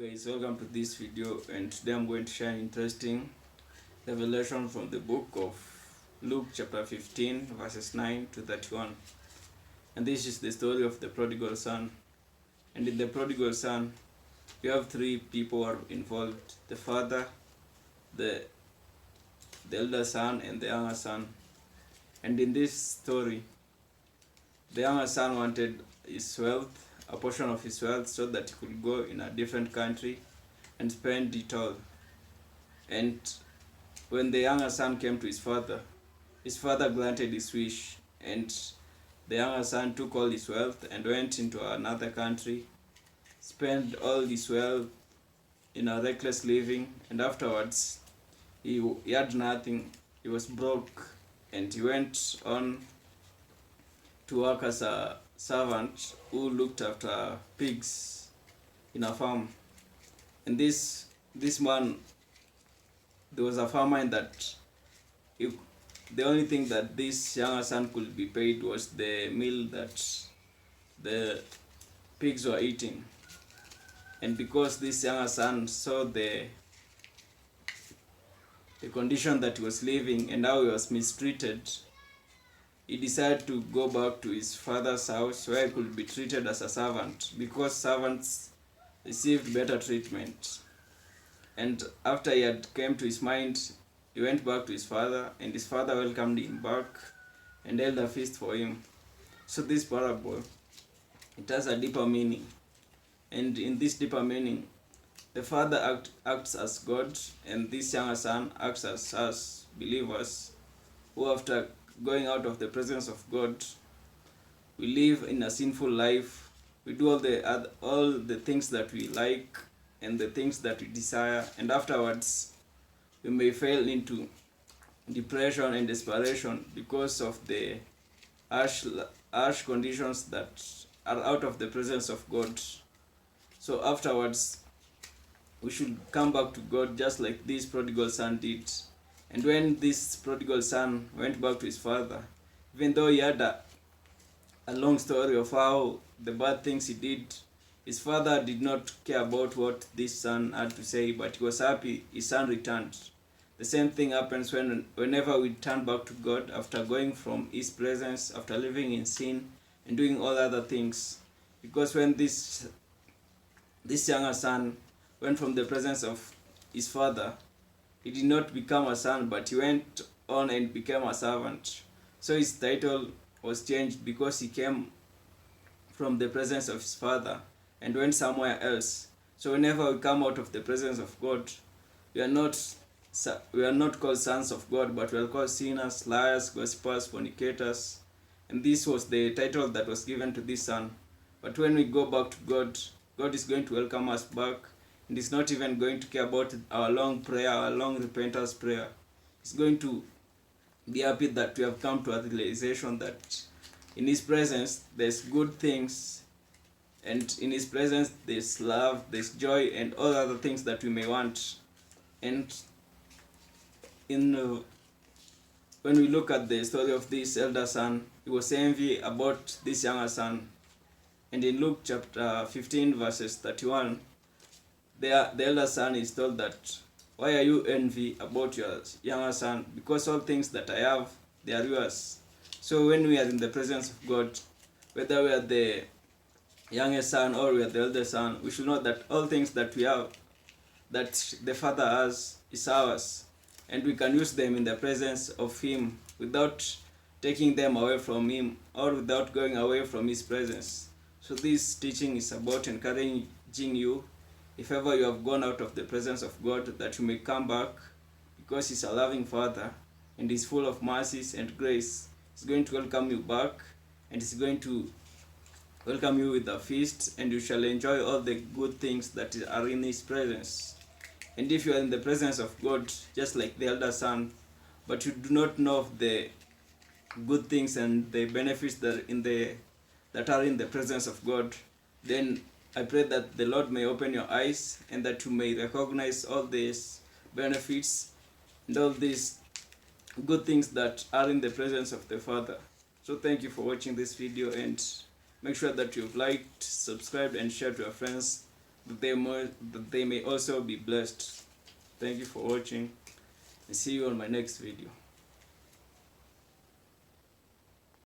Guys, welcome to this video, and today I'm going to share an interesting revelation from the book of Luke chapter 15 verses 9 to 31. And this is the story of the prodigal son. And in the prodigal son, you have three people are involved: the father, the elder son, and the younger son. And in this story, the younger son wanted his wealth, a portion of his wealth, so that he could go in a different country and spend it all. And when the younger son came to his father granted his wish, and the younger son took all his wealth and went into another country, spent all his wealth in a reckless living, and afterwards he had nothing. He was broke, and he went on to work as a servant who looked after pigs in a farm. And this man, there was a farmer in that the only thing that this younger son could be paid was the meal that the pigs were eating. And because this younger son saw the condition that he was living and how he was mistreated, he decided to go back to his father's house where he could be treated as a servant, because servants received better treatment. And after he had came to his mind, he went back to his father, and his father welcomed him back and held a feast for him. So this parable, it has a deeper meaning. And in this deeper meaning, the father acts as God, and this younger son acts as us believers, who after going out of the presence of God, we live in a sinful life. We do all the things that we like and the things that we desire, and afterwards we may fall into depression and desperation because of the harsh conditions that are out of the presence of God. So afterwards, we should come back to God, just like this prodigal son did. And when this prodigal son went back to his father, even though he had a long story of how the bad things he did, his father did not care about what this son had to say, but he was happy his son returned. The same thing happens whenever we turn back to God after going from his presence, after living in sin and doing all other things. Because when this younger son went from the presence of his father, he did not become a son, but he went on and became a servant. So his title was changed because he came from the presence of his father and went somewhere else. So whenever we come out of the presence of God, we are not called sons of God, but we are called sinners, liars, gossipers, fornicators. And this was the title that was given to this son. But when we go back to God, God is going to welcome us back, and He's not even going to care about our long prayer, our long repentance prayer. He's going to be happy that we have come to a realization that in His presence there's good things, and in His presence there's love, there's joy, and all other things that we may want. And when we look at the story of this elder son, he was envy about this younger son. And in Luke chapter 15 verses 31, the elder son is told that, "Why are you envy about your younger son? Because all things that I have, they are yours." So when we are in the presence of God, whether we are the youngest son or we are the elder son, we should know that all things that we have, that the Father has, is ours. And we can use them in the presence of Him without taking them away from Him or without going away from His presence. So this teaching is about encouraging you, if ever you have gone out of the presence of God, that you may come back, because He's a loving Father and He's full of mercies and grace. He's going to welcome you back, and He's going to welcome you with a feast, and you shall enjoy all the good things that are in His presence. And if you are in the presence of God, just like the elder son, but you do not know of the good things and the benefits that are in the presence of God, then I pray that the Lord may open your eyes and that you may recognize all these benefits and all these good things that are in the presence of the Father. So thank you for watching this video, and make sure that you've liked, subscribed, and shared to your friends, that they may also be blessed. Thank you for watching, and see you on my next video.